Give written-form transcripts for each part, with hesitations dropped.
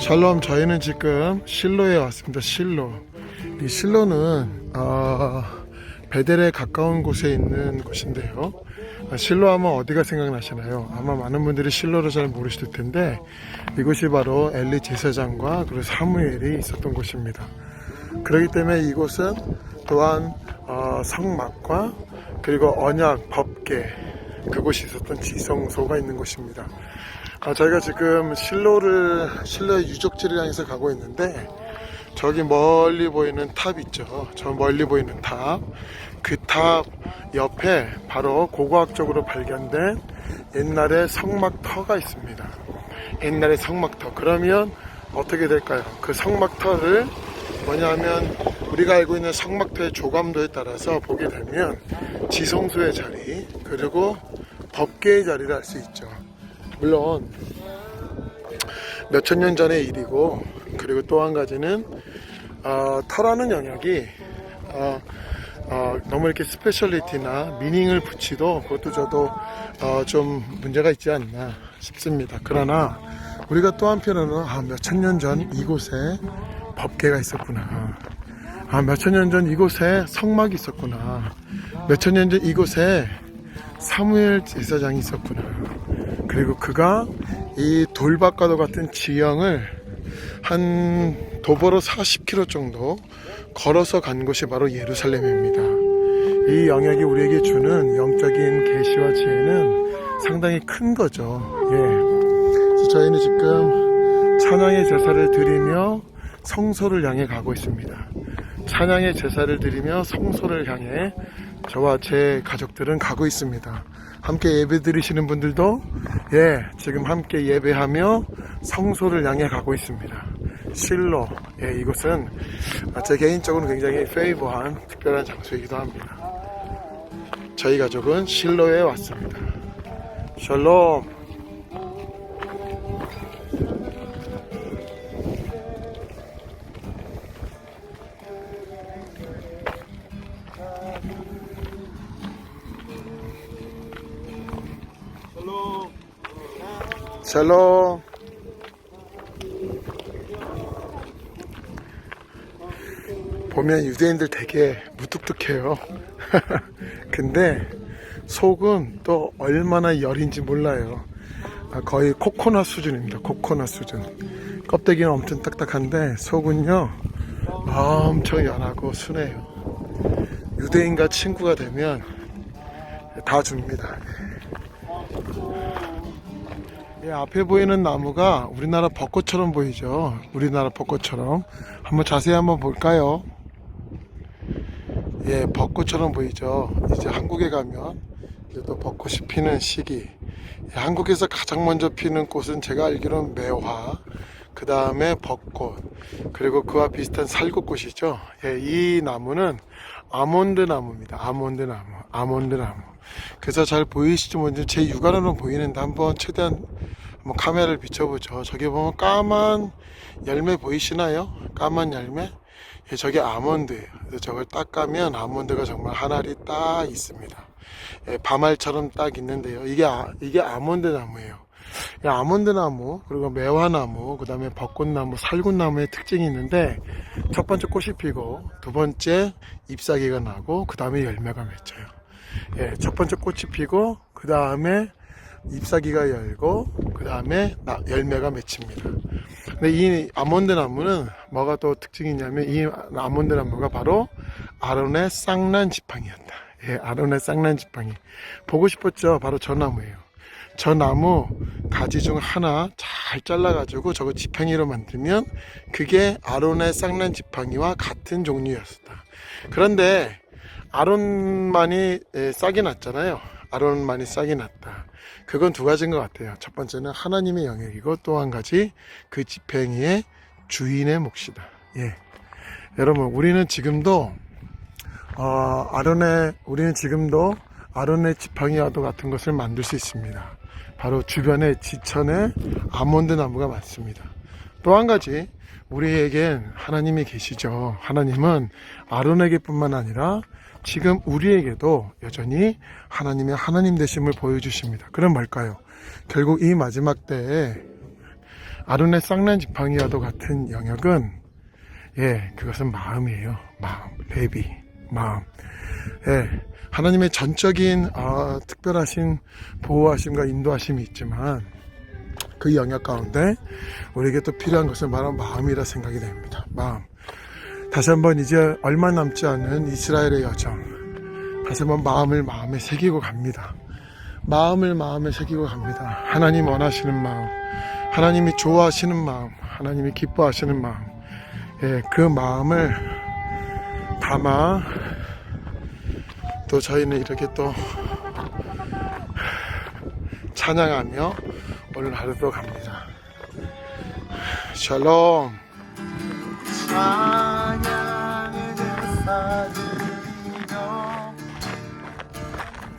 샬롬, 저희는 지금 실로에 왔습니다. 실로. 이 실로는 베델에 가까운 곳에 있는 곳인데요. 실로 하면 어디가 생각나시나요? 아마 많은 분들이 실로를 잘 모르실 텐데 이곳이 바로 엘리 제사장과 그리고 사무엘이 있었던 곳입니다. 그렇기 때문에 이곳은 또한 성막과 그리고 언약, 법궤, 그곳이 있었던 지성소가 있는 곳입니다. 저희가 지금 실로의 유적지를 향해서 가고 있는데 저기 멀리 보이는 탑 있죠. 저 멀리 보이는 탑, 그 탑 옆에 바로 고고학적으로 발견된 옛날의 성막터가 있습니다. 옛날의 성막터. 그러면 어떻게 될까요? 그 성막터를 뭐냐면 우리가 알고 있는 성막터의 조감도에 따라서 보게 되면 지성소의 자리 그리고 법궤의 자리를 알 수 있죠. 물론 몇천 년 전의 일이고, 그리고 또 한 가지는 터라는 영역이 너무 이렇게 스페셜리티나 미닝을 붙이도 그것도 저도 좀 문제가 있지 않나 싶습니다. 그러나 우리가 또 한편으로는 몇천 년 전 이곳에 법궤가 있었구나, 몇천 년 전 이곳에 성막이 있었구나, 몇천 년 전 이곳에 사무엘 제사장이 있었구나, 그리고 그가 이 돌밭과도 같은 지형을 한 도보로 40km 정도 걸어서 간 곳이 바로 예루살렘입니다. 이 영역이 우리에게 주는 영적인 계시와 지혜는 상당히 큰 거죠. 그래서 저희는 지금 찬양의 제사를 드리며 성소를 향해 가고 있습니다. 찬양의 제사를 드리며 성소를 향해 저와 제 가족들은 가고 있습니다. 함께 예배 드리시는 분들도 지금 함께 예배하며 성소를 향해 가고 있습니다. 실로, 이곳은 제 개인적으로 굉장히 페이버한 특별한 장소이기도 합니다. 저희 가족은 실로에 왔습니다. 샬롬. 샬롬. 보면 유대인들 되게 무뚝뚝해요. 근데 속은 또 얼마나 열인지 몰라요. 거의 코코넛 수준입니다. 코코넛 수준. 껍데기는 엄청 딱딱한데 속은요 엄청 연하고 순해요. 유대인과 친구가 되면 다 줍니다. 앞에 보이는 나무가 우리나라 벚꽃처럼 보이죠. 우리나라 벚꽃처럼. 한번 자세히 한번 볼까요? 벚꽃처럼 보이죠. 이제 한국에 가면 이제 또 벚꽃이 피는 시기. 한국에서 가장 먼저 피는 꽃은 제가 알기로는 매화, 그 다음에 벚꽃, 그리고 그와 비슷한 살구꽃이죠. 이 나무는 아몬드 나무입니다. 아몬드 나무. 그래서 잘 보이시죠? 뭔지 제 육안으로는 보이는데 한번 최대한 카메라를 비춰보죠. 저기 보면 까만 열매 보이시나요? 까만 열매? 저게 아몬드예요. 그래서 저걸 딱 까면 아몬드가 정말 한 알이 딱 있습니다. 밤알처럼 딱 있는데요. 이게 아몬드 나무예요. 아몬드 나무, 그리고 매화나무, 그 다음에 벚꽃나무, 살구나무의 특징이 있는데, 첫 번째 꽃이 피고, 두 번째 잎사귀가 나고, 그 다음에 열매가 맺혀요. 첫 번째 꽃이 피고, 그 다음에 잎사귀가 열고, 그 다음에 열매가 맺힙니다. 근데 이 아몬드 나무는 뭐가 또 특징이 있냐면, 이 아몬드 나무가 바로 아론의 쌍난 지팡이였다. 아론의 쌍난 지팡이. 보고 싶었죠? 바로 저 나무예요. 저 나무 가지 중 하나 잘 잘라가지고 저거 지팡이로 만들면 그게 아론의 쌍난 지팡이와 같은 종류였었다. 그런데 아론만이 싹이 났잖아요. 아론만이 싹이 났다. 그건 두 가지인 것 같아요. 첫 번째는 하나님의 영역이고, 또 한 가지 그 지팡이의 주인의 몫이다. 여러분, 우리는 지금도 아론의 지팡이와도 같은 것을 만들 수 있습니다. 바로 주변에 지천에 아몬드 나무가 많습니다. 또 한 가지, 우리에겐 하나님이 계시죠. 하나님은 아론에게뿐만 아니라 지금 우리에게도 여전히 하나님의 하나님 되심을 보여주십니다. 그럼 뭘까요? 결국 이 마지막 때에 아론의 쌍난 지팡이와도 같은 영역은 그것은 마음이에요. 마음, 레비, 마음. 하나님의 전적인 특별하신 보호하심과 인도하심이 있지만 그 영역 가운데 우리에게 또 필요한 것은 바로 마음이라 생각이 됩니다. 마음. 다시 한번 이제 얼마 남지 않은 이스라엘의 여정, 다시 한번 마음에 새기고 갑니다. 마음에 새기고 갑니다. 하나님 원하시는 마음, 하나님이 좋아하시는 마음, 하나님이 기뻐하시는 마음, 그 마음을 담아 또 저희는 이렇게 또 찬양하며 오늘 하루도 갑니다. 샬롬. 찬양의 제사 드리며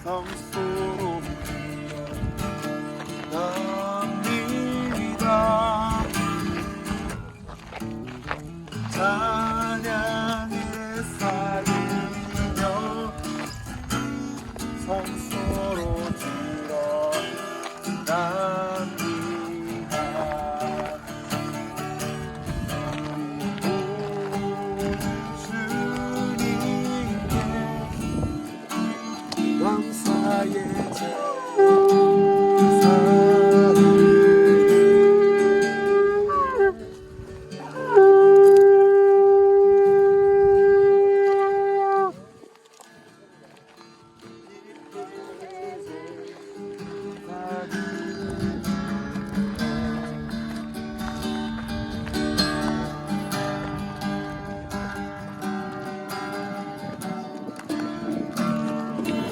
성소로 갑니다. 찬양의 제사 드리며 성소로 들어갑니다.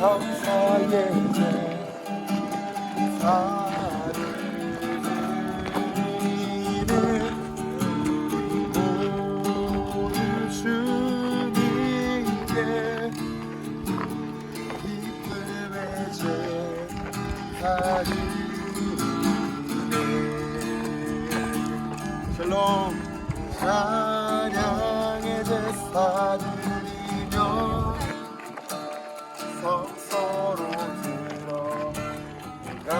감사의 제사를 드리는 모든 주님께 기쁨의 제사를 드리네. 샬롬. 찬양의 제사 드리며 성소로 들어갑니다.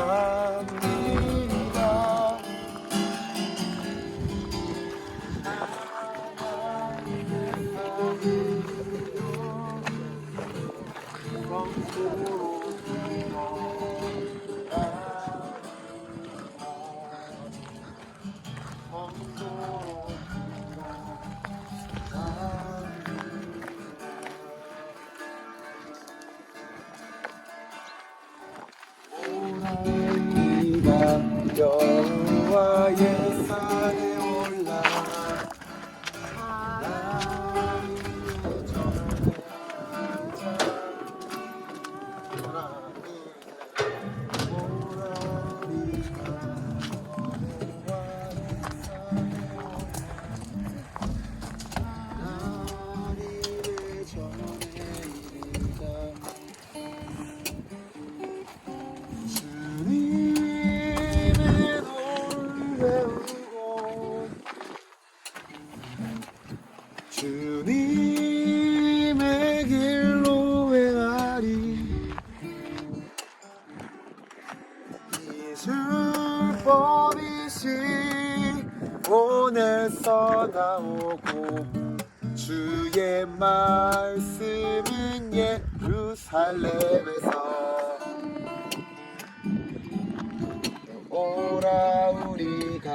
여호와의 산에 올라 하나님의 전에 주님의 길로 행하리. 이술법이시 오늘서 나오고 주의 말씀은 예루살렘에서 오라. 우리가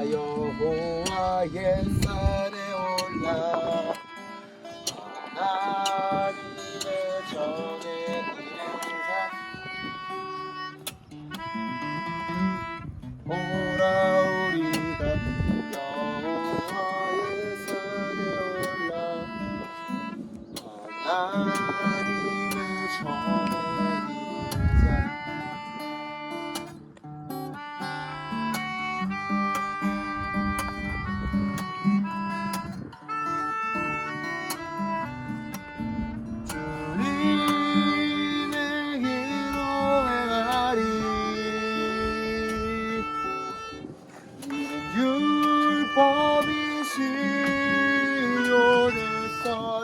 여호와의 산에 올라 하나님의 전에 이르자. 오라. 우리가 여호와의 산에 올라 하나님의 전에 이르자.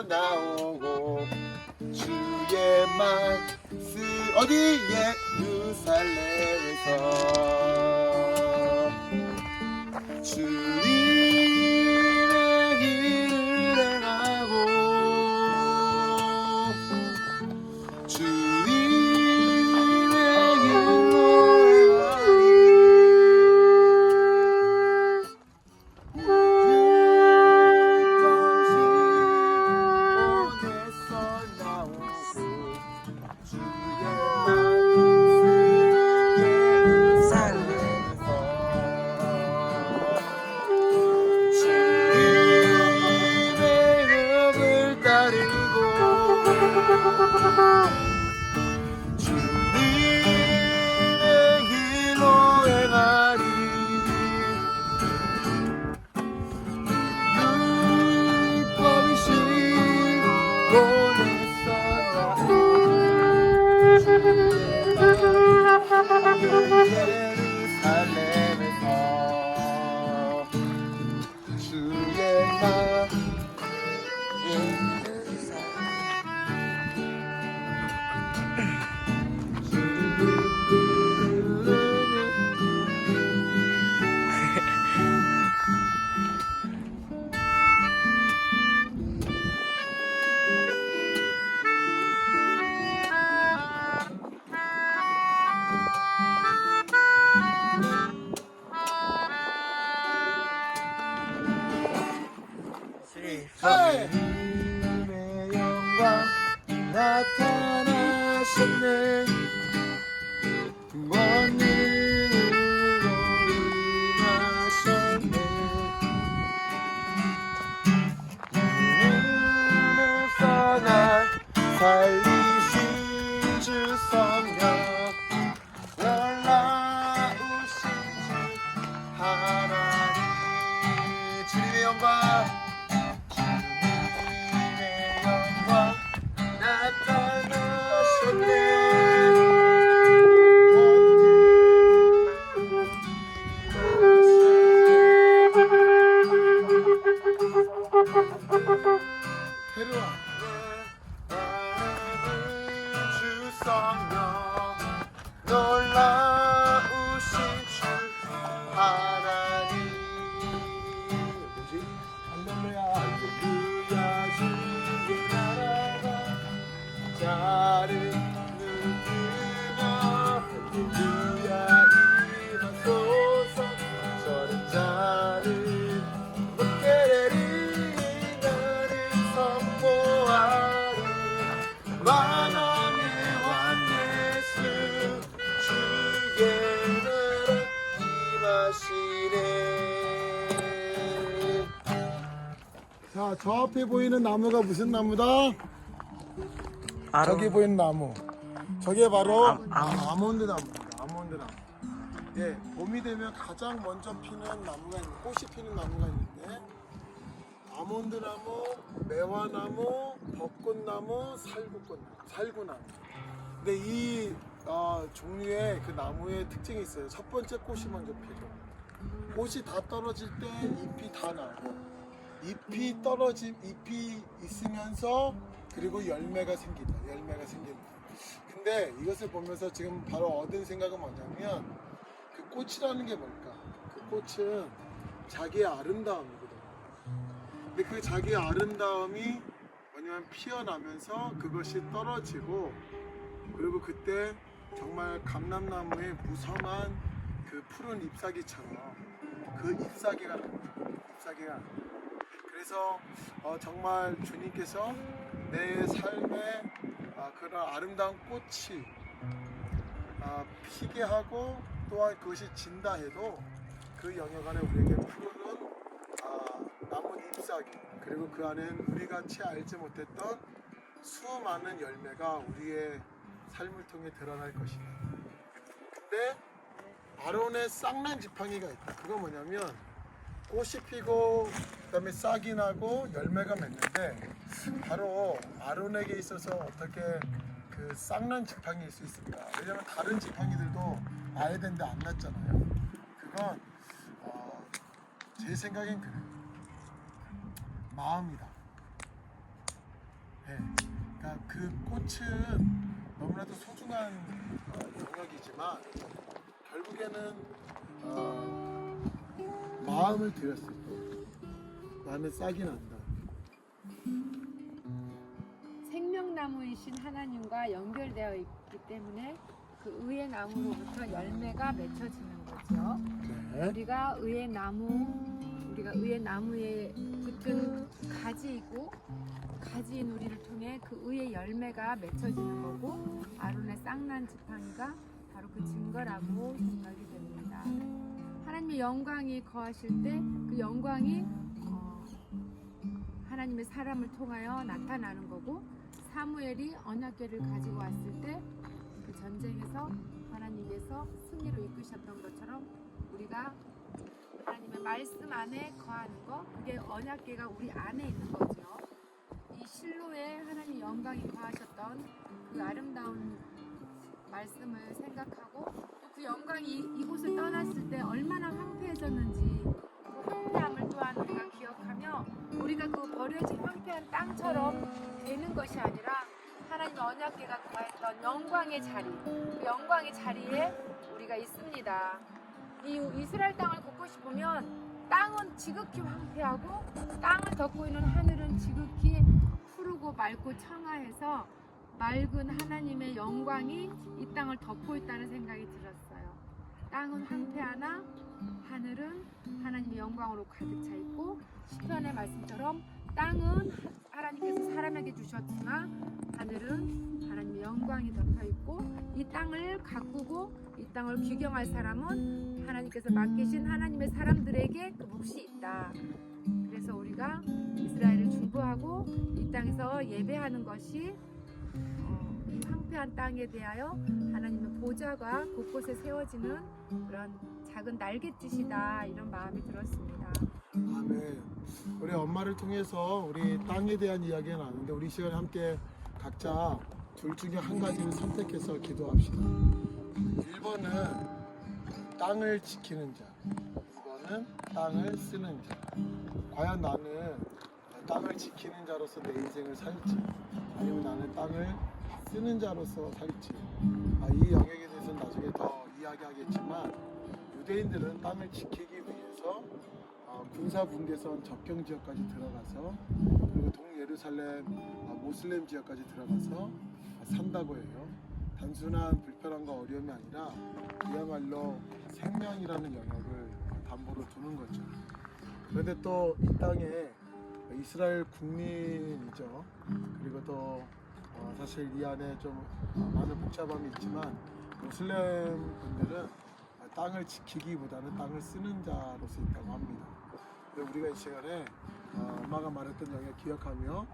나오고 주의 말씀 어디 예루살렘에서 주님의 길을 행하고 주님의 길로 행하리 예루살렘에서 주의 말 주님의 영광 나타나셨네 원능으로 임하셨네 눈에서 날 살리신 주 성령 놀라우신 주 하나님 주님의 영광 놀라우신 주 하나님 뭐지? 할렐루야 할렐루야 주의 나라가 자를 누르며 할렐루야 임하소서 저는 자를 높게 내리 나를 선포하리 만왕의 왕 예수 주의 나라 임하시네. 자, 저 앞에 보이는 나무가 무슨 나무다? 저기 보이는 나무. 저게 바로 아몬드 나무입니다. 아몬드 나무. 예, 봄이 되면 가장 먼저 피는 나무가 있는데, 꽃이 피는 나무가 있는데, 아몬드 나무, 매화나무, 벚꽃나무, 살구나무. 근데 이 종류의 그 나무의 특징이 있어요. 첫 번째 꽃이 먼저 피죠. 꽃이 다 떨어질 때 잎이 다 나고, 잎이 있으면서 그리고 열매가 생깁니다. 근데 이것을 보면서 지금 바로 얻은 생각은 뭐냐면 그 꽃이라는 게 뭘까? 그 꽃은 자기의 아름다움이거든요. 근데 그 자기의 아름다움이 뭐냐면 피어나면서 그것이 떨어지고 그리고 그때 정말 감람나무의 무성한 그 푸른 잎사귀처럼 그 잎사귀가 납니다. 그래서 정말 주님께서 내 삶에 그런 아름다운 꽃이 피게 하고 또한 그것이 진다 해도 그 영역 안에 우리에게 푸른 나무 잎사귀 그리고 그 안에는 우리가 채 알지 못했던 수많은 열매가 우리의 삶을 통해 드러날 것이다. 근데 아론의 쌍난 지팡이가 있다. 그건 뭐냐면 꽃이 피고 그다음에 싹이 나고 열매가 맺는데 바로 아론에게 있어서 어떻게 그 쌍난 지팡이일 수 있을까? 왜냐면 다른 지팡이들도 나야 되는데 안 났잖아요. 그건 제 생각엔 그래요. 마음이다. 네. 그러니까 그 꽃은 너무나도 소중한 영역이지만 결국에는 마음을 들였을 때 나는 싹이 난다. 생명나무이신 하나님과 연결되어 있기 때문에 그 의의 나무로부터 열매가 맺혀지는 거죠. 네. 우리가 의의 나무에 붙은 가지이고 가지인 우리를 통해 그 의의 열매가 맺혀지는 거고 아론의 쌍난 지팡이가 바로 그 증거라고 생각이 됩니다. 하나님의 영광이 거하실 때 그 영광이 하나님의 사람을 통하여 나타나는 거고 사무엘이 언약궤를 가지고 왔을 때 그 전쟁에서 하나님께서 승리로 이끄셨던 것처럼 우리가 하나님의 말씀 안에 거하는 거 그게 언약궤가 우리 안에 있는 거죠. 이 실로에 하나님 영광이 거하셨던 그 아름다운 말씀을 생각하고 또 그 영광이 이곳을 떠났을 때 얼마나 황폐해졌는지 그 황폐함을 또한 우리가 기억하며 우리가 그 버려진 황폐한 땅처럼 되는 것이 아니라 하나님의 언약궤가 거했던 영광의 자리 그 영광의 자리에 우리가 있습니다. 이 이스라엘 땅을 곳곳이 보면 땅은 지극히 황폐하고 땅을 덮고 있는 하늘은 지극히 푸르고 맑고 청아해서 맑은 하나님의 영광이 이 땅을 덮고 있다는 생각이 들었어요. 땅은 황폐하나 하늘은 하나님의 영광으로 가득 차 있고 시편의 말씀처럼 땅은 하나님께서 사람에게 주셨으나 하늘은 하나님의 영광이 덮여 있고 이 땅을 가꾸고 이 땅을 규경할 사람은 하나님께서 맡기신 하나님의 사람들에게 그 몫이 있다. 그래서 우리가 이스라엘을 중보하고 이 땅에서 예배하는 것이 이 황폐한 땅에 대하여 하나님의 보좌가 곳곳에 세워지는 그런 작은 날갯짓이다 이런 마음이 들었습니다. 아멘. 우리 엄마를 통해서 우리 땅에 대한 이야기가 나왔는데 우리 시간에 함께 각자 둘 중에 한 가지를 선택해서 기도합시다. 1번은 땅을 지키는 자, 2번은 땅을 쓰는 자. 과연 나는 땅을 지키는 자로서 내 인생을 살지 아니면 나는 땅을 쓰는 자로서 살지. 이 영역에 대해서는 나중에 더 이야기하겠지만 유대인들은 땅을 지키기 위해서 군사 분계선 접경 지역까지 들어가서 그리고 동예루살렘 모슬렘 지역까지 들어가서 산다고 해요. 단순한 불편함과 어려움이 아니라 그야말로 생명이라는 영역을 담보로 두는 거죠. 그런데 또 이 땅에 이스라엘 국민이죠. 그리고 또 사실 이 안에 좀 많은 복잡함이 있지만 모슬렘 분들은 땅을 지키기보다는 땅을 쓰는 자로서 있다고 합니다. 우리가 이 시간에 엄마가 말했던 영역 기억하며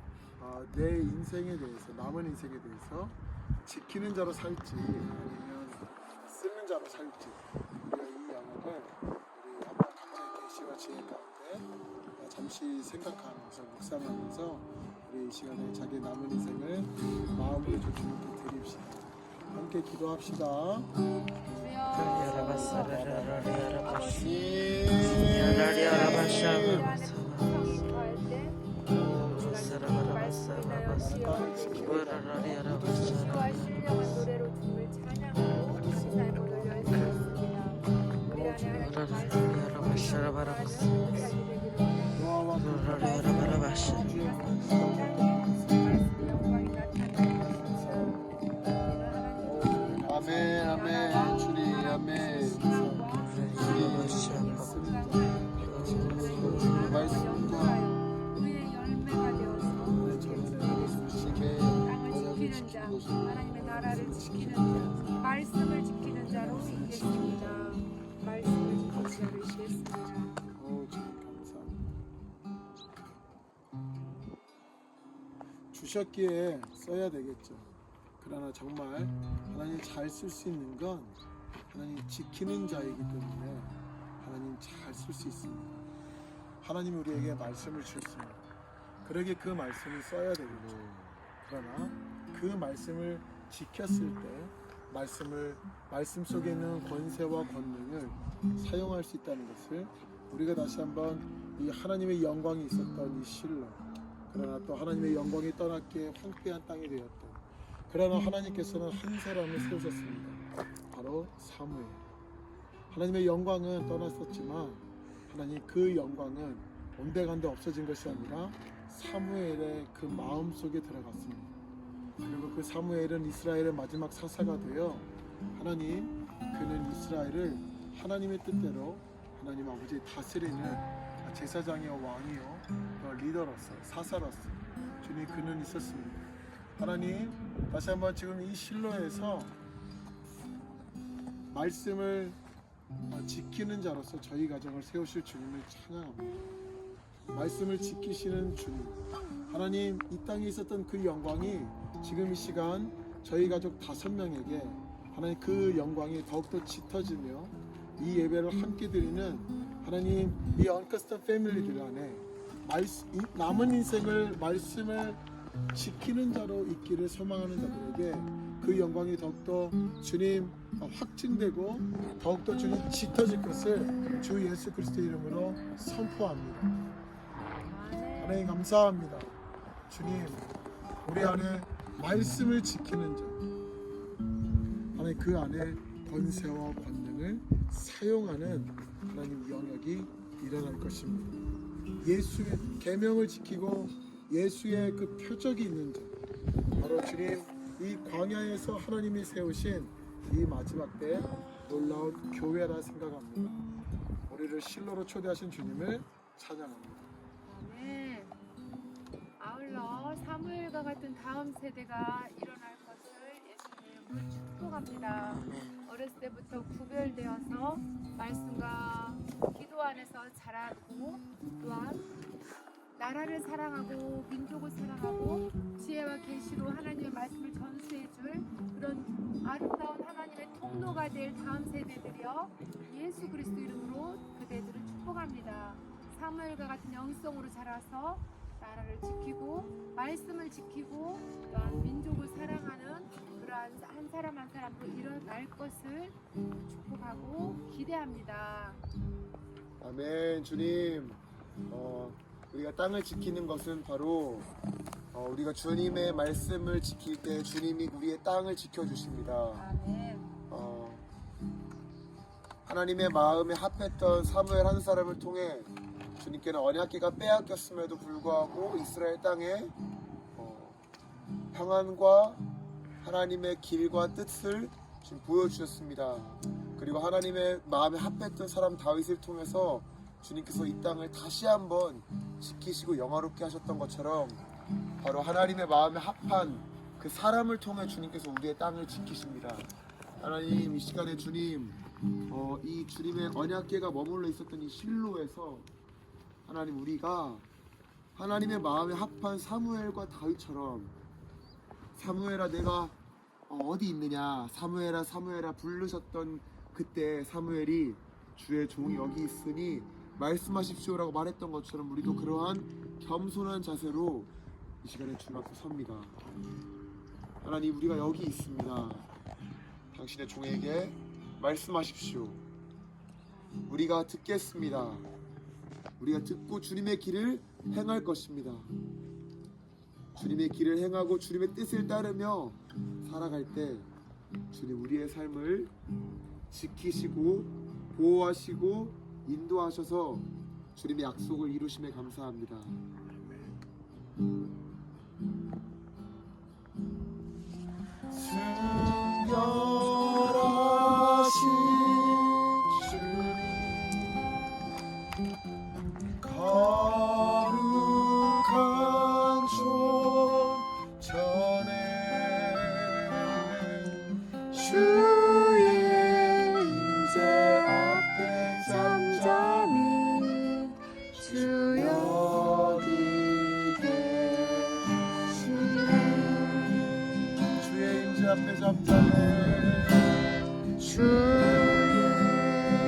내 인생에 대해서 남은 인생에 대해서 지키는 자로 살지 아니면 쓰는 자로 살지 우리가 이 영역을 우리 아마 각자의 계시와 지혜 가운데 잠시 생각하면서 묵상하면서 우리 이 시간에 자기 남은 인생을 마음으로 주님께 드립시다. 함께 기도합시다. 아멘 아멘 주님 아멘 말씀과 의의 열매가 되어서 땅을 지키는 자, 하나님의 나라를 지키는 자, 말씀을 지키는 자로 있겠습니다. 말씀을 지키는 자로 있겠습니다. 주님 감사합니다. 주셨기에 써야 되겠죠. 그러나 정말 하나님 잘 쓸 수 있는 건 하나님 지키는 자이기 때문에 하나님 잘 쓸 수 있습니다. 하나님이 우리에게 말씀을 주셨습니다. 그러기에 그 말씀을 써야 되겠죠. 그러나 그 말씀을 지켰을 때 말씀 속에 있는 권세와 권능을 사용할 수 있다는 것을 우리가 다시 한번 이 하나님의 영광이 있었던 이 실로 그러나 또 하나님의 영광이 떠났기에 황폐한 땅이 되었던 그러나 하나님께서는 한 사람을 세우셨습니다. 바로 사무엘. 하나님의 영광은 떠났었지만 하나님 그 영광은 온데간데 없어진 것이 아니라 사무엘의 그 마음 속에 들어갔습니다. 그리고 그 사무엘은 이스라엘의 마지막 사사가 되어 하나님 그는 이스라엘을 하나님의 뜻대로 하나님 아버지 다스리는 제사장이요 왕이요 리더로서 사사로서 주님 그는 있었습니다. 하나님 다시 한번 지금 이 실로에서 말씀을 지키는 자로서 저희 가정을 세우실 주님을 찬양합니다. 말씀을 지키시는 주님 하나님 이 땅에 있었던 그 영광이 지금 이 시간 저희 가족 5명에게 하나님 그 영광이 더욱더 짙어지며 이 예배를 함께 드리는 하나님 이 언커스텀 패밀리들 안에 남은 인생을 말씀을 지키는 자로 있기를 소망하는 자들에게 그 영광이 더욱더 주님 확증되고 더욱더 주님 짙어질 것을 주 예수 그리스도 이름으로 선포합니다. 하나님 감사합니다. 주님 우리 안에 말씀을 지키는 자 하나님 그 안에 권세와 권능을 사용하는 하나님 영역이 일어날 것입니다. 예수의 계명을 지키고 예수의 그 표적이 있는 자 바로 주님 이 광야에서 하나님이 세우신 이 마지막 때 놀라운 교회라 생각합니다. 우리를 실로로 초대하신 주님을 찬양합니다. 네. 아울러 사무엘과 같은 다음 세대가 일어날 것을 예수님 이름으로 축복합니다. 어렸을 때부터 구별되어서 말씀과 기도 안에서 자라고 또한 나라를 사랑하고 민족을 사랑하고 지혜와 계시로 하나님의 말씀을 전수해줄 그런 아름다운 하나님의 통로가 될 다음 세대들이여 예수 그리스도 이름으로 그대들을 축복합니다. 사무엘과 같은 영성으로 자라서 나라를 지키고 말씀을 지키고 또한 민족을 사랑하는 그러한 한 사람 한 사람도 일어날 것을 축복하고 기대합니다. 아멘. 주님 우리가 땅을 지키는 것은 바로 우리가 주님의 말씀을 지킬 때 주님이 우리의 땅을 지켜주십니다. 아멘. 하나님의 마음에 합했던 사무엘 한 사람을 통해 주님께는 언약궤가 빼앗겼음에도 불구하고 이스라엘 땅에 평안과 하나님의 길과 뜻을 지금 보여주셨습니다. 그리고 하나님의 마음에 합했던 사람 다윗을 통해서 주님께서 이 땅을 다시 한번 지키시고 영화롭게 하셨던 것처럼 바로 하나님의 마음에 합한 그 사람을 통해 주님께서 우리의 땅을 지키십니다. 하나님 이 시간에 주님 이 주님의 언약궤가 머물러 있었던 이 실로에서 하나님 우리가 하나님의 마음에 합한 사무엘과 다윗처럼 사무엘아 내가 어디 있느냐 사무엘아 사무엘아 부르셨던 그때 사무엘이 주의 종이 여기 있으니 말씀하십시오라고 말했던 것처럼 우리도 그러한 겸손한 자세로 이 시간에 주님 앞에 섭니다. 하나님 우리가 여기 있습니다. 당신의 종에게 말씀하십시오. 우리가 듣겠습니다. 우리가 듣고 주님의 길을 행할 것입니다. 주님의 길을 행하고 주님의 뜻을 따르며 살아갈 때 주님 우리의 삶을 지키시고 보호하시고 인도하셔서 주님의 약속을 이루심에 감사합니다. 순결하신 주님 거룩한 촌 전에 주의 임재 앞에 잠잠히 주 여기 계시네 주의 임재 앞에 잠잠해 주의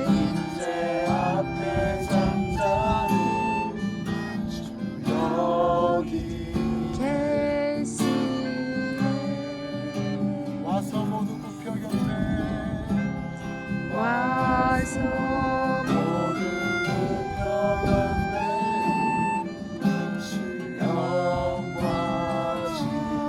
임재 앞에 잠잠히 주 여기 계시네 와서 모두 굽혀 곁에 와서 모두 굽혀 곁에 주 영광 지으며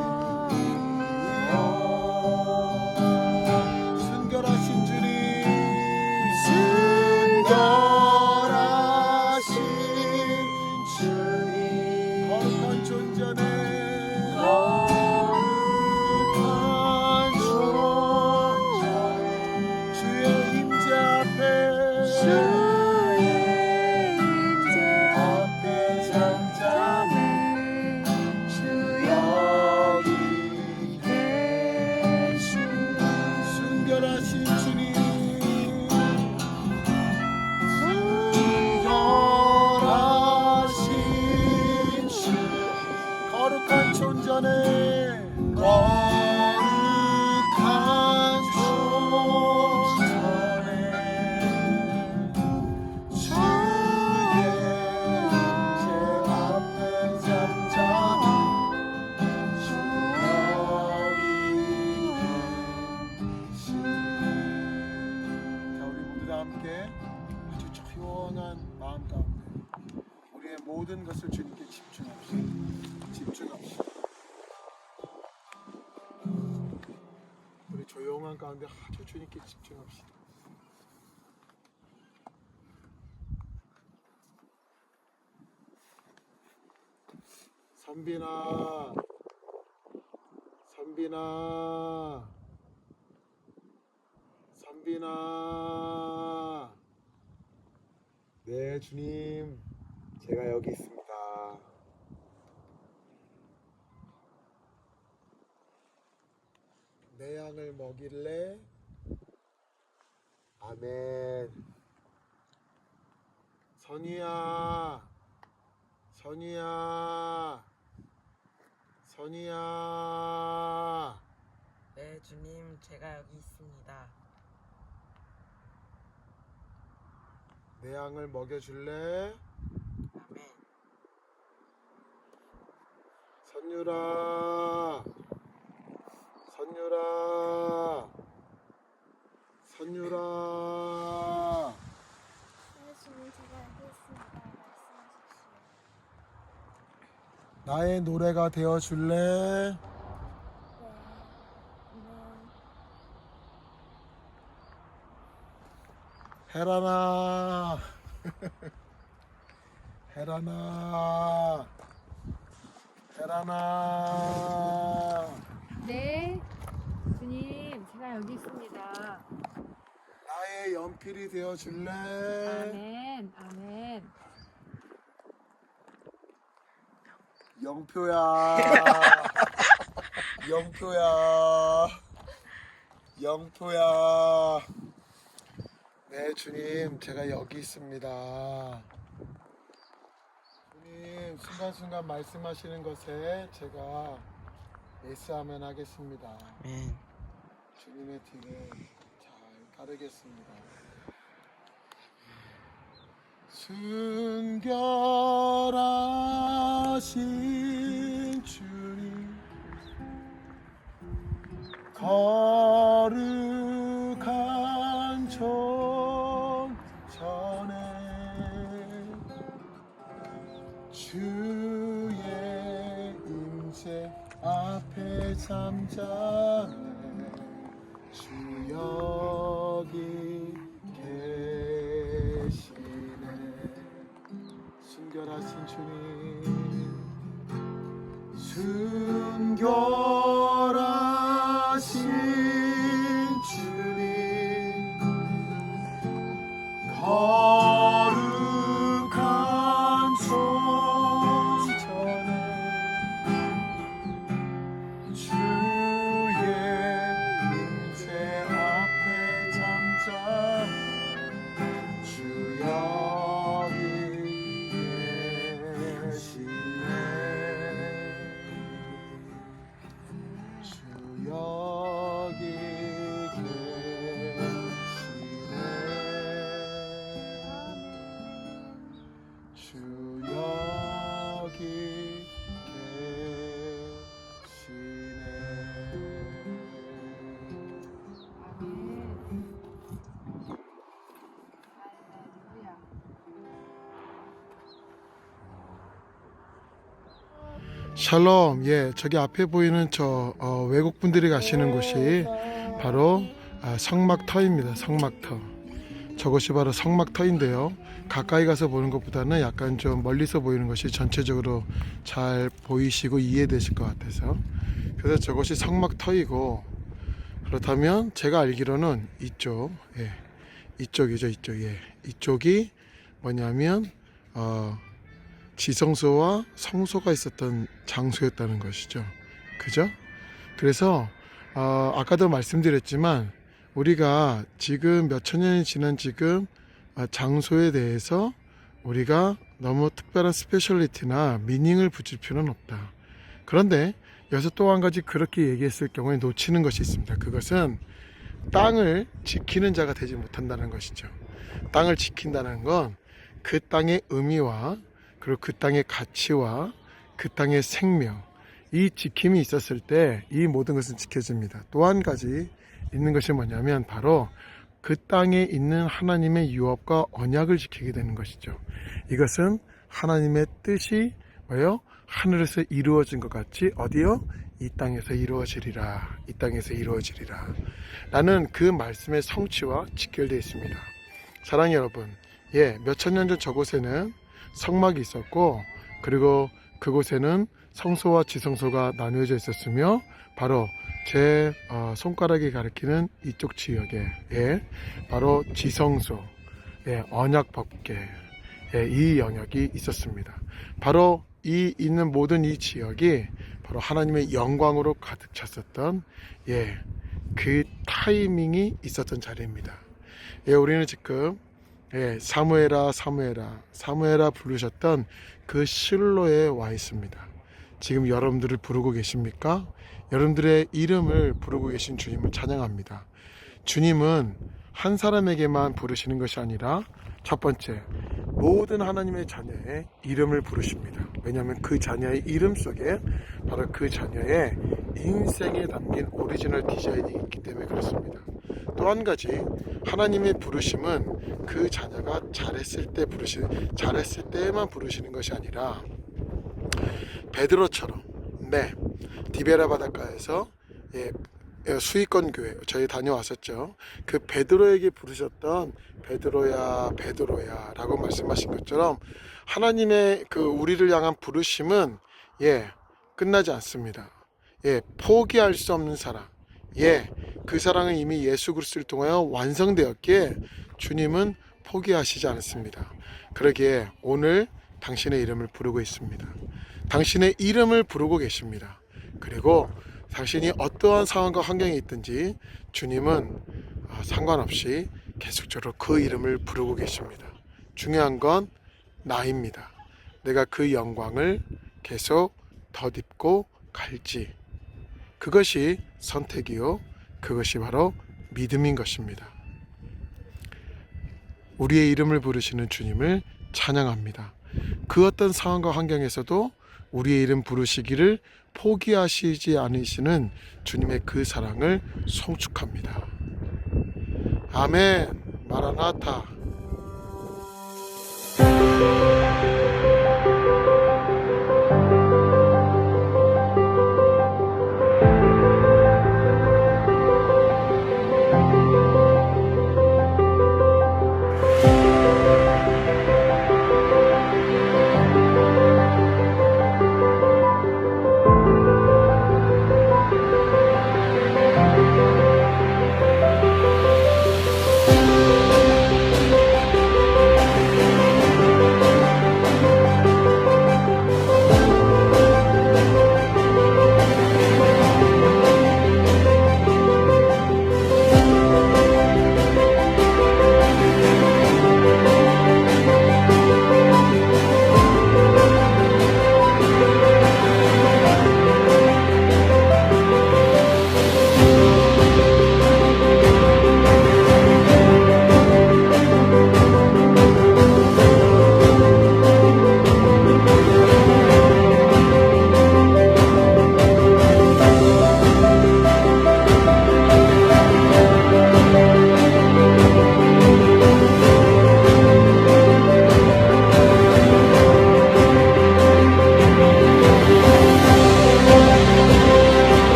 모든 것을 주님께 집중합시다. 집중합시다. 우리 조용한 가운데 아주 주님께 집중합시다. 선빈아, 선빈아, 선빈아. 네, 주님, 제가 여기 있습니다. 내 양을 먹일래? 아멘. 선이야, 선이야, 선이야. 네, 주님, 제가 여기 있습니다. 내 양을 먹여줄래? 아멘. 선유라, 선유라, 선유라. 네, 주님 제가 여기 있습니다. 말씀하십시오. 나의 노래가 되어줄래? 네. 네. 헤라나, 헤라나, 헤라나. 네, 주님, 제가 여기 있습니다. 나의 연필이 되어줄래? 아멘, 아멘. 영표야, 영표야, 영표야. 네, 주님, 제가 여기 있습니다. 주님, 순간순간 말씀하시는 것에 제가 예스아멘 하겠습니다. 아멘. 주님의 뒤를 잘 따르겠습니다. 순결하신 주님, 거룩한 종 전에 주의 임재 앞에 잠자네. 주 여기 계시네. 순결하신 주님, 순결하신 주님, 거룩한 종 전에 주의 임재 앞에 잠자. 주 여기 계시네. 주 여기 계시네. 주 여기 샬롬. 예, 저기 앞에 보이는 저 외국 분들이 가시는 곳이 바로 성막터입니다. 성막터. 저것이 바로 성막터인데요. 가까이 가서 보는 것보다는 약간 좀 멀리서 보이는 것이 전체적으로 잘 보이시고 이해되실 것 같아서, 그래서 저것이 성막터이고, 그렇다면 제가 알기로는 이쪽, 예, 이쪽이죠. 이쪽. 예, 이쪽이 뭐냐면 지성소와 성소가 있었던 장소였다는 것이죠. 그죠? 그래서 아까도 말씀드렸지만 우리가 지금 몇천 년이 지난 지금 장소에 대해서 우리가 너무 특별한 스페셜리티나 미닝을 붙일 필요는 없다. 그런데 여기서 또 한 가지 그렇게 얘기했을 경우에 놓치는 것이 있습니다. 그것은 땅을 지키는 자가 되지 못한다는 것이죠. 땅을 지킨다는 건 그 땅의 의미와 그리고 그 땅의 가치와 그 땅의 생명, 이 지킴이 있었을 때 이 모든 것은 지켜집니다. 또 한 가지 있는 것이 뭐냐면 바로 그 땅에 있는 하나님의 유업과 언약을 지키게 되는 것이죠. 이것은 하나님의 뜻이 뭐요? 하늘에서 이루어진 것 같이 어디요? 이 땅에서 이루어지리라. 이 땅에서 이루어지리라. 라는 그 말씀의 성취와 직결되어 있습니다. 사랑하는 여러분, 몇천 년 전 저곳에는 성막이 있었고, 그리고 그곳에는 성소와 지성소가 나누어져 있었으며, 바로 제 손가락이 가리키는 이쪽 지역에 바로 지성소, 언약법궤, 이 영역이 있었습니다. 바로 이 있는 모든 이 지역이 바로 하나님의 영광으로 가득 찼었던 그 타이밍이 있었던 자리입니다. 우리는 지금 사무엘아 부르셨던 그 실로에 와 있습니다. 지금 여러분들을 부르고 계십니까? 여러분들의 이름을 부르고 계신 주님을 찬양합니다. 주님은 한 사람에게만 부르시는 것이 아니라 첫 번째, 모든 하나님의 자녀의 이름을 부르십니다. 왜냐하면 그 자녀의 이름 속에 바로 그 자녀의 인생에 담긴 오리지널 디자인이 있기 때문에 그렇습니다. 또 한 가지, 하나님의 부르심은 그 자녀가 잘했을 때만 부르시는 것이 아니라 베드로처럼 디베라 바닷가에서 수익권 교회 저희 다녀왔었죠. 그 베드로에게 부르셨던 베드로야 라고 말씀하신 것처럼 하나님의 그 우리를 향한 부르심은 끝나지 않습니다. 포기할 수 없는 사랑, 그 사랑은 이미 예수 그리스도를 통하여 완성되었기에 주님은 포기하시지 않습니다. 그러기에 오늘 당신의 이름을 부르고 있습니다. 당신의 이름을 부르고 계십니다. 그리고 당신이 어떠한 상황과 환경에 있든지 주님은 상관없이 계속적으로 그 이름을 부르고 계십니다. 중요한 건 나입니다. 내가 그 영광을 계속 덧입고 갈지, 그것이 선택이요, 그것이 바로 믿음인 것입니다. 우리의 이름을 부르시는 주님을 찬양합니다. 그 어떤 상황과 환경에서도 우리의 이름 부르시기를 포기하시지 않으시는 주님의 그 사랑을 송축합니다. 아멘. 마라나타.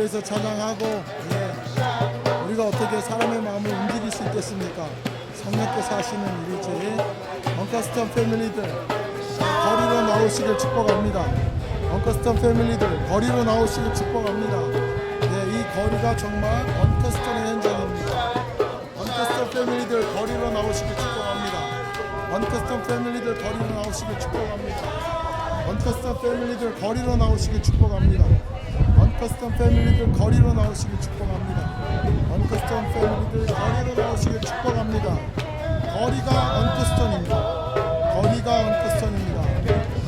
거리에서 찬양하고 우리가 어떻게 사람의 마음을 움직일 수 있겠습니까? 성령께서 하시는 일이지. 언커스텀 패밀리들 거리로 나오시길 축복합니다. 언커스텀 패밀리들 거리로 나오시길 축복합니다. 이 거리가 정말 언커스텀의 현장입니다. 언커스텀 패밀리들 거리로 나오시길 축복합니다. 언커스텀 패밀리들 거리로 나오시길 축복합니다. 언커스텀 패밀리들 거리로 나오시길 축복합니다. 언커스텀 패밀리들 거리로 나오시길 축복합니다. 언커스텀 패밀리들 거리로 나오시길 축복합니다. 거리가 언커스텀입니다. 거리가 언커스텀입니다.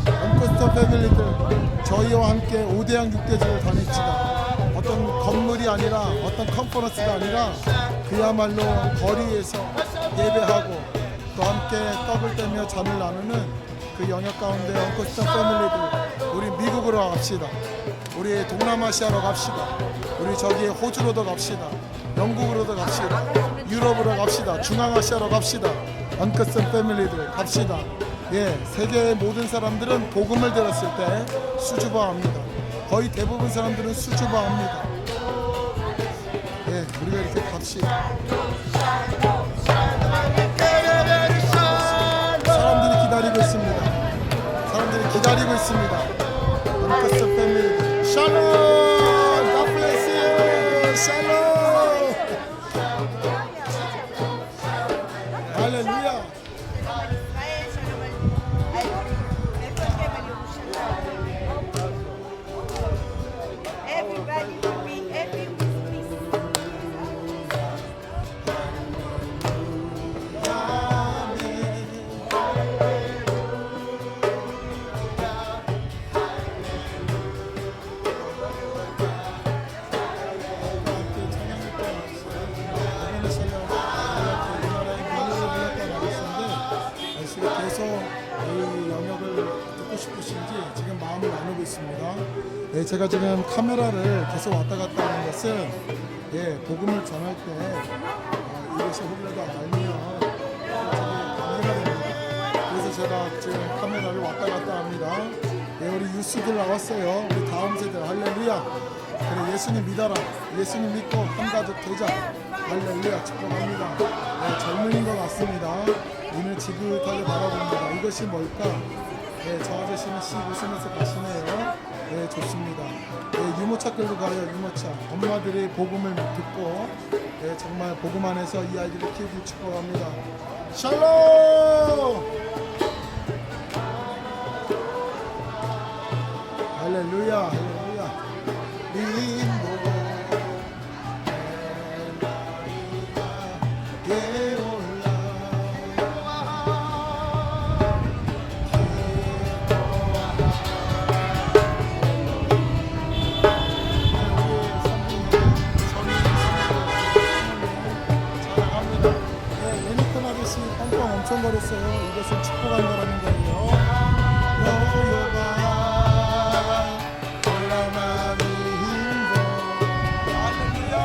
언커스텀 패밀리들 저희와 함께 5대양 6대주를 다닙시다. 어떤 건물이 아니라 어떤 컨퍼런스가 아니라 그야말로 거리에서 예배하고 또 함께 떡을 떼며 잠을 나누는 그 영역 가운데 언커스텀 패밀리들 우리 미국으로 갑시다. 우리 동남아시아로 갑시다. 우리 저기 호주로도 갑시다. 영국으로도 갑시다. 유럽으로 갑시다. 중앙아시아로 갑시다. 언커스텀 패밀리들 갑시다. 세계의 모든 사람들은 복음을 들었을 때 수줍어합니다. 거의 대부분 사람들은 수줍어합니다. 우리가 이렇게 갑시다. 사람들이 기다리고 있습니다. 사람들이 기다리고 있습니다. 언커스텀 패밀리 샬롬! God bless you! 샬롬! 할렐루야! Everybody will be happy with peace. 계속 이 영역을 듣고 싶으신지 지금 마음을 나누고 있습니다. 제가 지금 카메라를 계속 왔다 갔다 하는 것은 복음을 전할 때 이것이 혹여라도 알면 방해가 됩니다. 그래서 제가 지금 카메라를 왔다 갔다 합니다. 우리 유스들 나왔어요. 우리 다음 세대 할렐루야. 그래 예수님 믿어라. 예수님 믿고 한 가족 되자. 할렐루야 축복합니다. 네, 젊은인 것 같습니다. 눈을 지긋하게 바라봅니다. 이것이 뭘까? 네, 저 아저씨는 씩 웃으면서 가시네요. 네, 좋습니다. 네, 유모차 끌고 가요, 유모차. 엄마들이 복음을 듣고 네, 정말 복음 안에서 이 아이들을 키우길 축복합니다. 샬롬! 할렐루야, 할렐루야. 림보 엄청 거렸어요. 이것은 축복한다라는 거예요. 여호와 올라마니 힘도 할렐루야.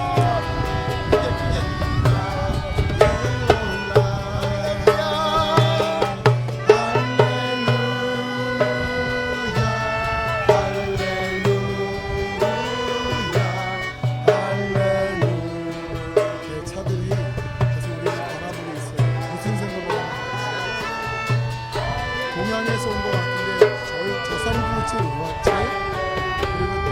차들이 계속 우리를 바라보고 있어요. 무슨 생각을 동양에서 온 것 같은데 저 사람들이 왜 왔지? 그리고 또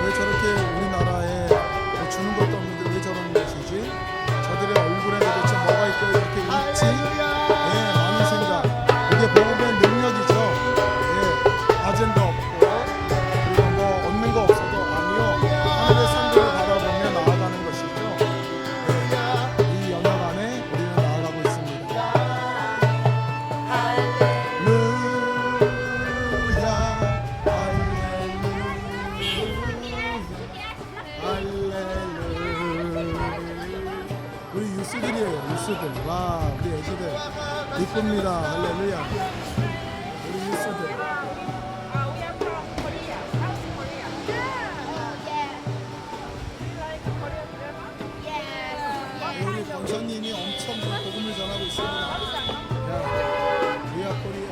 왜 저렇게 우리나라에 뭐 주는 것도 없는데 왜 저런 것이지? 저들의 얼굴에 도대체 뭐가 있고 이렇게 웃지? 네, 많은 생각. 이게 복음의 능력이죠. 네, 아젠도 없고 그리고 뭐 얻는 거 없어도 아니요. 하늘의 상대를 바라보며 나아가는 것이죠. 네, 이 영역 안에 우리는 나아가고 있습니다. 우리 유스들이에요. 유스들. 와, 우리 애기들 이쁩니다. 할렐루야. 우리 유스들. we are from Korea. South Korea. You like Korean drama? 우리 권사님이 엄청 복음을 전하고 있습니다. 야, 우리야 코리아.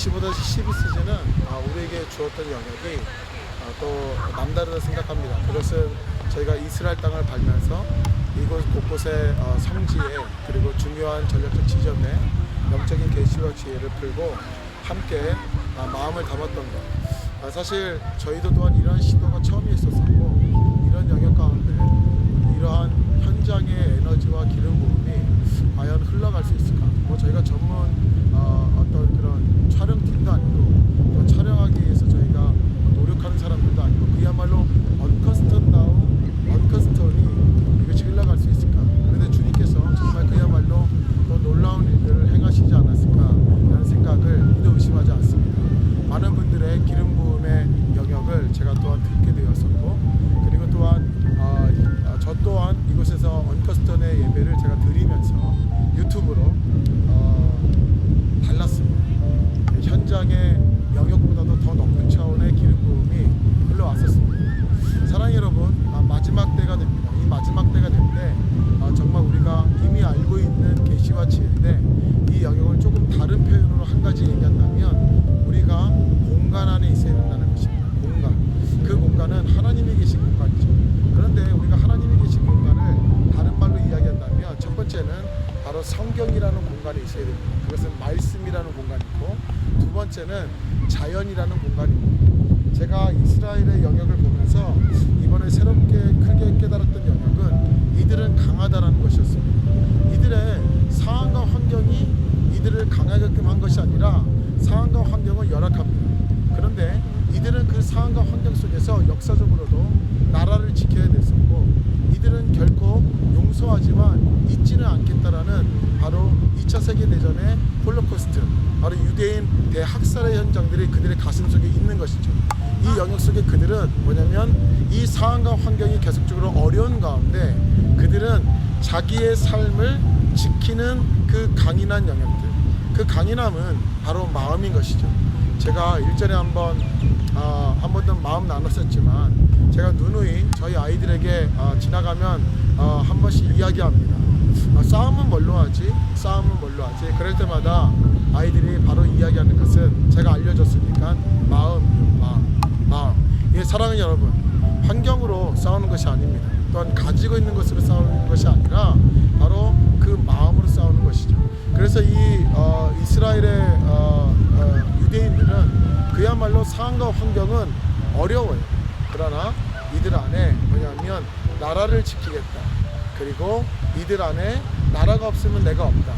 25-12 시즌은 우리에게 주었던 영역이 또 남다르다 생각합니다. 그것은 저희가 이스라엘 땅을 밟면서 이곳 곳곳의 성지에 그리고 중요한 전략적 지점에 영적인 계시와 지혜를 풀고 함께 마음을 담았던 것. 사실 저희도 또한 이런 시도가 처음이었었고 이런 영역 가운데 이러한 현장의 에너지와 기름 부음이 과연 흘러갈 수 있을까? 뭐 저희가 전문 어떤 그런 촬영팀도 아니고 또 촬영하기 위해서 저희가 노력하는 사람들도 아니고 그야말로 언커스턴이 이것이 흘러갈 수 있을까? 그런데 주님께서 정말 그야말로 또 놀라운 일들을 행하시지 않았을까라는 생각을 믿어 의심하지 않습니다. 많은 분들의 기름 부음의 영역을 제가 또한 듣게 되었었고 그리고 또한 저 또한 이곳에서 언커스턴의 예배를 제가 드리면서 유튜브로 달랐습니다. 현장의 영역보다도 더 높은 차원의 기름 부음이 흘러왔었습니다. 사랑하는 여러분, 마지막 때가 됩니다. 이 마지막 때가 될 때 정말 우리가 이미 알고 있는 계시와 지혜인데 이 영역을 조금 다른 표현으로 한 가지 얘기한다면 우리가 공간 안에 있어야 된다는 것입니다. 공간. 그 공간은 하나님이 계신 공간이죠. 그런데 우리가 하나님이 계신 공간을 다른 말로 이야기한다면 첫 번째는 바로 성경이라는 공간에 있어야 됩니다. 그것은 말씀이라는 공간이고 두 번째는 자연이라는 공간입니다. 제가 이스라엘의 영역을 보면서 이번에 새롭게 크게 깨달았던 영역은 이들은 강하다라는 것이었습니다. 이들의 상황과 환경이 이들을 강하게끔 한 것이 아니라 상황과 환경은 열악합니다. 그런데 이들은 그 상황과 환경 속에서 역사적으로도 나라를 지켜야 됐었고 이들은 결코 용서하지만 잊지는 않겠다라는 바로 2차 세계대전의 홀로코스트, 바로 유대인 대학살의 현장들이 그들의 가슴 속에 있는 것이죠. 이 영역 속에 그들은 뭐냐면 이 상황과 환경이 계속적으로 어려운 가운데 그들은 자기의 삶을 지키는 그 강인한 영역들, 그 강인함은 바로 마음인 것이죠. 제가 일전에 한 번도 마음 나눴었지만 제가 누누이 저희 아이들에게 지나가면 한 번씩 이야기합니다. 싸움은 뭘로 하지? 싸움은 뭘로 하지? 그럴 때마다 아이들이 바로 이야기하는 것은 제가 알려줬으니까 마음. 예, 사랑하는 여러분, 환경으로 싸우는 것이 아닙니다. 또한 가지고 있는 것으로 싸우는 것이 아니라 바로 그 마음으로 싸우는 것이죠. 그래서 이 이스라엘의 유대인들은 그야말로 상황과 환경은 어려워요. 그러나 이들 안에 뭐냐면 나라를 지키겠다. 그리고 이들 안에 나라가 없으면 내가 없다.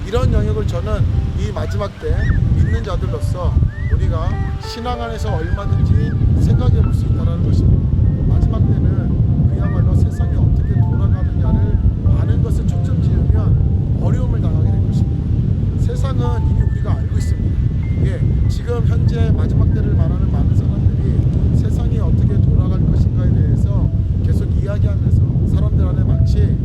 이런 영역을 저는 이 마지막 때 믿는 자들로서 우리가 신앙 안에서 얼마든지 생각해 볼 수 있다는 것입니다. 마지막 때는 그야말로 세상이 어떻게 돌아가느냐를 아는 것을 초점 지으면 어려움을 당하게 될 것입니다. 세상은 이미 우리가 알고 있습니다. 예, 지금 현재 마지막 때를 말하는 많은 사람들이 세상이 어떻게 돌아갈 것인가에 대해서 계속 이야기하면서 사람들 안에 마치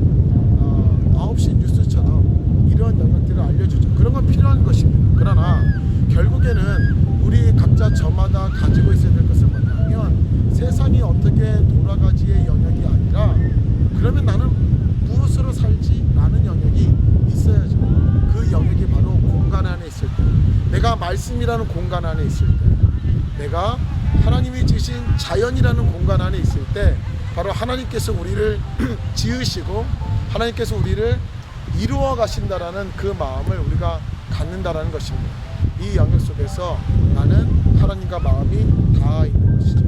9시 뉴스처럼 이런 영역들을 알려주죠. 그런 건 필요한 것입니다. 그러나 결국에는 우리 각자 저마다 가지고 있어야 될 것은 뭐냐면 세상이 어떻게 돌아가지의 영역이 아니라 그러면 나는 무엇으로 살지? 라는 영역이 있어야죠. 그 영역이 바로 공간 안에 있을 때, 내가 말씀이라는 공간 안에 있을 때, 내가 하나님이 지으신 자연이라는 공간 안에 있을 때 바로 하나님께서 우리를 지으시고 하나님께서 우리를 이루어 가신다라는 그 마음을 우리가 갖는다라는 것입니다. 이 영역 속에서 나는 하나님과 마음이 닿아 있는 것이죠.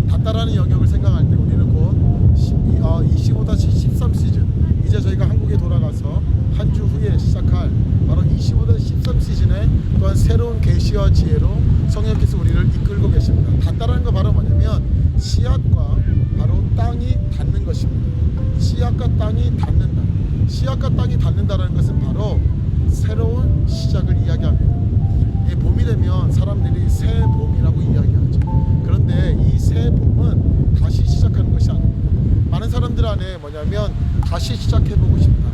닿다라는 영역을 생각할 때 우리는 곧 25-13 시즌, 이제 저희가 한국에 돌아가서 한 주 후에 시작할 바로 25-13 시즌에 또한 새로운 계시와 지혜로 성령께서 우리를 이끌고 계십니다. 닿다라는 건 바로 뭐냐면 씨앗과 바로 땅이 닿는 것입니다. 씨앗과 땅이 닿는다. 씨앗과 땅이 닿는다라는 것은 바로 새로운 시작을 이야기합니다. 봄이 되면 사람들이 새 봄이라고 이야기하죠. 그런데 이 새 봄은 다시 시작하는 것이 아닙니다. 많은 사람들 안에 뭐냐면 다시 시작해보고 싶다.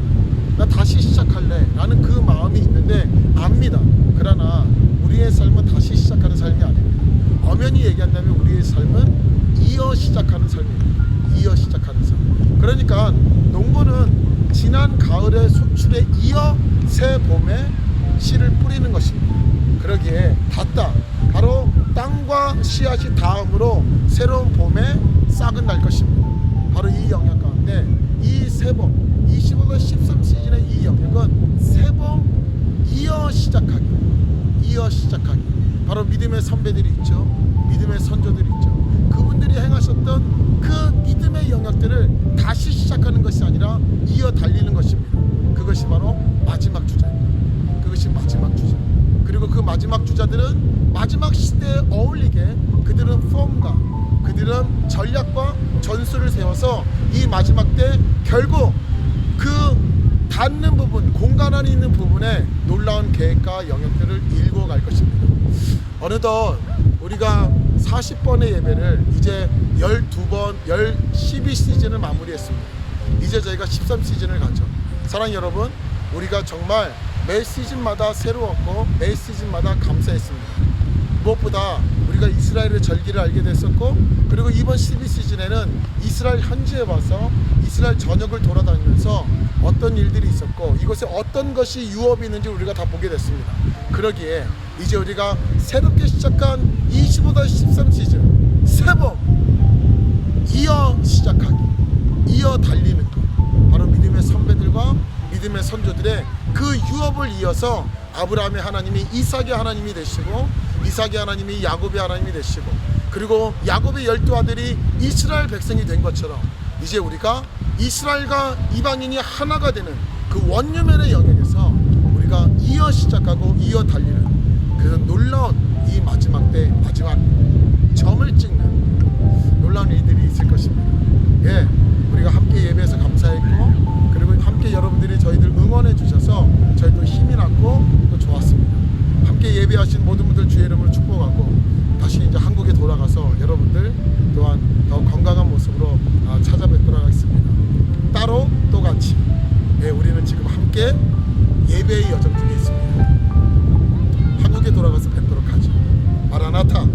나 다시 시작할래 라는 그 마음이 있는데 압니다. 그러나 우리의 삶은 다시 시작하는 삶이 아닙니다. 엄연히 얘기한다면 우리의 삶은 이어 시작하는 삶입니다. 이어 시작하는 삶. 그러니까 농부는 지난 가을의 소출에 이어 새 봄에 씨를 뿌리는 것입니다. 그러기에 닿다. 바로 땅과 씨앗이 닿음으로 새로운 봄에 싹은 날 것입니다. 바로 이 영역 가운데 이 세봄 25도 13 시즌의 이 영역은 세봄 이어 시작하기 바로 믿음의 선배들이 있죠. 믿음의 선조들이 있죠. 그분들이 행하셨던 그 믿음의 영역들을 다시 시작하는 것이 아니라 이어 달리는 것입니다. 그것이 바로 마지막 주자입니다. 그것이 마지막 주자. 그리고 그 마지막 주자들은 마지막 시대에 어울리게 그들은 폼과 그들은 전략과 전술을 세워서 이 마지막 때 결국 그 닿는 부분, 공간 안에 있는 부분에 놀라운 계획과 영역들을 일궈 갈 것입니다. 어느덧 우리가 40번의 예배를 이제 12번, 12시즌을 마무리했습니다. 이제 저희가 13시즌을 가죠. 사랑하는 여러분, 우리가 정말 매 시즌마다 새로웠고 매 시즌마다 감사했습니다. 무엇보다 우리가 이스라엘의 절기를 알게 됐었고, 그리고 이번 12시즌에는 이스라엘 현지에 와서 이스라엘 전역을 돌아다니면서 어떤 일들이 있었고 이곳에 어떤 것이 유업이 있는지 우리가 다 보게 됐습니다. 그러기에 이제 우리가 새롭게 시작한 25-13 시즌 세봄 이어 시작하기, 이어 달리는 것, 바로 믿음의 선배들과 믿음의 선조들의 그 유업을 이어서 아브라함의 하나님이 이삭의 하나님이 되시고, 이삭의 하나님이 야곱의 하나님이 되시고, 그리고 야곱의 12아들이 이스라엘 백성이 된 것처럼 이제 우리가 이스라엘과 이방인이 하나가 되는 그 원유면의 영역에서 우리가 이어 시작하고 이어 달리는 그 놀라운 이 마지막 때 마지막 점을 찍는 놀라운 일들이 있을 것입니다. 예, 우리가 함께 예배해서 감사했고, 그리고 함께 여러분들이 저희들 응원해 주셔서 저희도 힘이 났고 또 좋았습니다. 함께 예배하신 모든 분들 주의 이름으로 축복하고 다시 이제 한국에 돌아가서 여러분들 또한 더 건강한 모습으로 찾아뵙도록 하겠습니다. 따로 또 같이, 예, 우리는 지금 함께 예배의 여정 중에 있습니다. 한국에 돌아가서 뵙도록 하죠. 마라나타.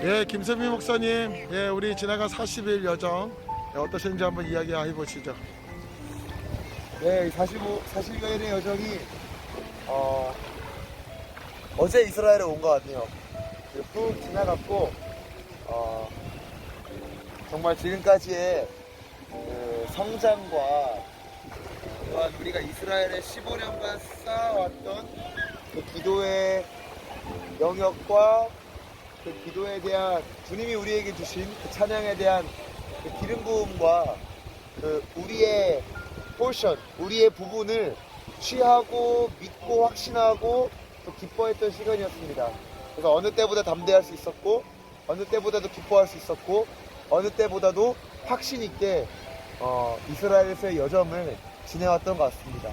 예, 김선미 목사님, 예, 우리 지나간 40일 여정, 예, 어떠셨는지 한번 이야기해 보시죠. 네, 40여일의 여정이 어제 이스라엘에 온 것 같네요. 푹 지나갔고, 정말 지금까지의 그 성장과 또한 우리가 이스라엘에 15년간 쌓아왔던 그 기도의 영역과 그 기도에 대한 주님이 우리에게 주신 그 찬양에 대한 그 기름 부음과 그 우리의 포션, 우리의 부분을 취하고 믿고 확신하고 또 기뻐했던 시간이었습니다. 그래서 어느 때보다 담대할 수 있었고, 어느 때보다도 기뻐할 수 있었고, 어느 때보다도 확신 있게 이스라엘에서의 여정을 지내왔던 것 같습니다.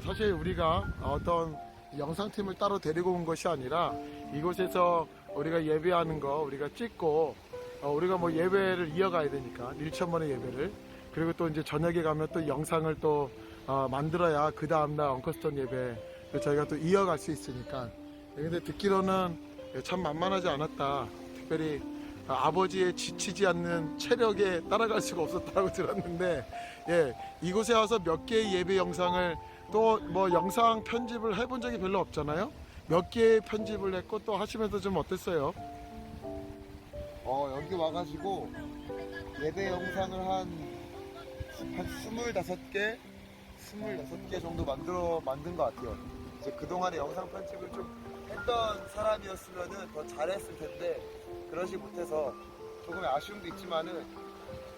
사실 우리가 어떤 영상팀을 따로 데리고 온 것이 아니라 이곳에서 우리가 예배하는 거 우리가 찍고, 우리가 뭐 예배를 이어가야 되니까 1,000번의 예배를, 그리고 또 이제 저녁에 가면 또 영상을 또 만들어야 그 다음날 엉커스턴 예배 저희가 또 이어갈 수 있으니까. 근데 듣기로는 참 만만하지 않았다. 특별히 아버지의 지치지 않는 체력에 따라갈 수가 없었다고 들었는데, 예, 이곳에 와서 몇 개의 예배 영상을 또 뭐 영상 편집을 해본 적이 별로 없잖아요. 몇 개의 편집을 했고 또 하시면서 좀 어땠어요? 여기 와가지고 예배 영상을 한 25개 정도 만든 것 같아요. 이제 그동안에 영상 편집을 좀 했던 사람이었으면은 더 잘했을 텐데 그러지 못해서 조금의 아쉬움도 있지만은,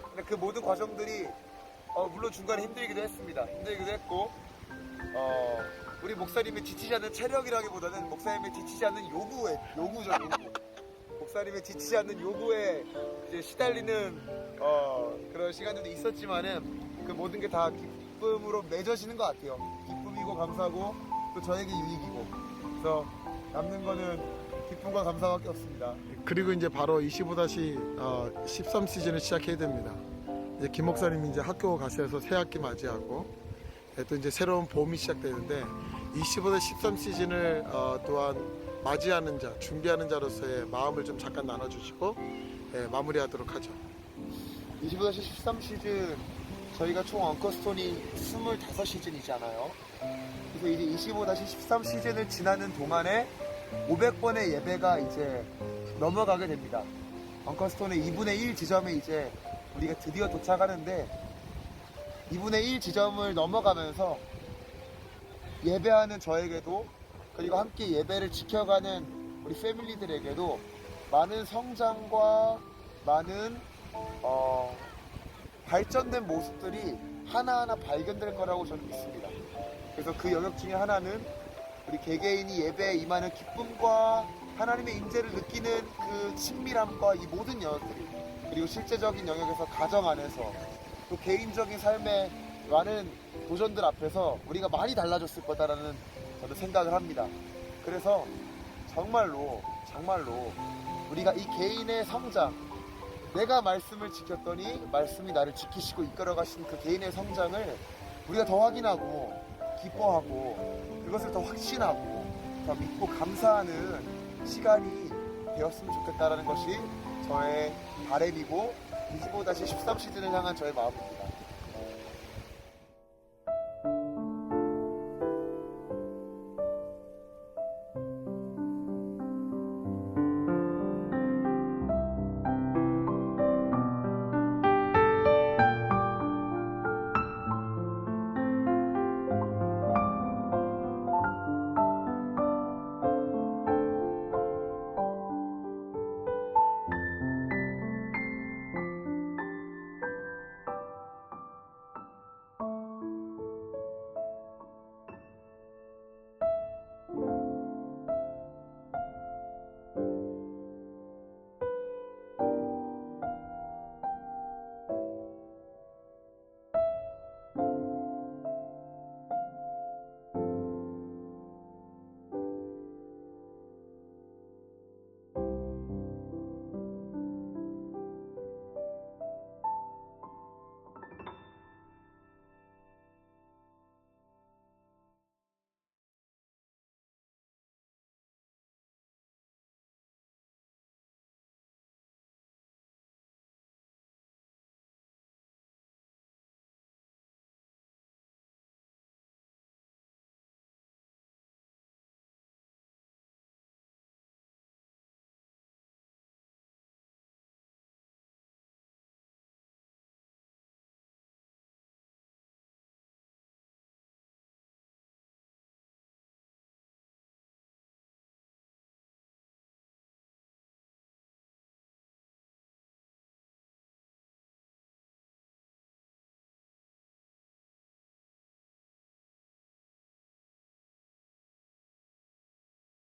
근데 그 모든 과정들이 물론 중간에 힘들기도 했습니다. 힘들기도 했고, 우리 목사님의 지치지 않는 체력이라기보다는 목사님의 지치지 않는 요구죠, 요구. 목사님의 지치지 않는 요구에 이제 시달리는 그런 시간들도 있었지만은 그 모든 게 다 기쁨으로 맺어지는 것 같아요. 기쁨이고 감사고 또 저에게 유익이고, 그래서 남는 거는 기쁨과 감사밖에 없습니다. 그리고 이제 바로 25-13 시즌을 시작해야 됩니다. 이제 김 목사님이 이제 학교 가셔서 새 학기 맞이하고, 또 이제 새로운 봄이 시작되는데 25-13 시즌을 또한 맞이하는 자, 준비하는 자로서의 마음을 좀 잠깐 나눠주시고, 예, 마무리하도록 하죠. 25-13 시즌 저희가 총 엉커스톤이 25시즌이잖아요. 그래서 이제 25-13 시즌을 지나는 동안에 500번의 예배가 이제 넘어가게 됩니다. 엉커스톤의 2분의 1 지점에 이제 우리가 드디어 도착하는데 2분의 1 지점을 넘어가면서 예배하는 저에게도 그리고 함께 예배를 지켜가는 우리 패밀리들에게도 많은 성장과 많은 발전된 모습들이 하나하나 발견될 거라고 저는 믿습니다. 그래서 그 영역 중에 하나는 우리 개개인이 예배에 임하는 기쁨과 하나님의 임재를 느끼는 그 친밀함과 이 모든 영역들이 그리고 실제적인 영역에서 가정 안에서 또 개인적인 삶의 많은 도전들 앞에서 우리가 많이 달라졌을 거다라는 저도 생각을 합니다. 그래서 정말로 우리가 이 개인의 성장, 내가 말씀을 지켰더니 말씀이 나를 지키시고 이끌어 가신 그 개인의 성장을 우리가 더 확인하고 기뻐하고 그것을 더 확신하고 더 믿고 감사하는 시간이 되었으면 좋겠다라는 것이 저의 바람이고 25-13 시즌을 향한 저의 마음입니다.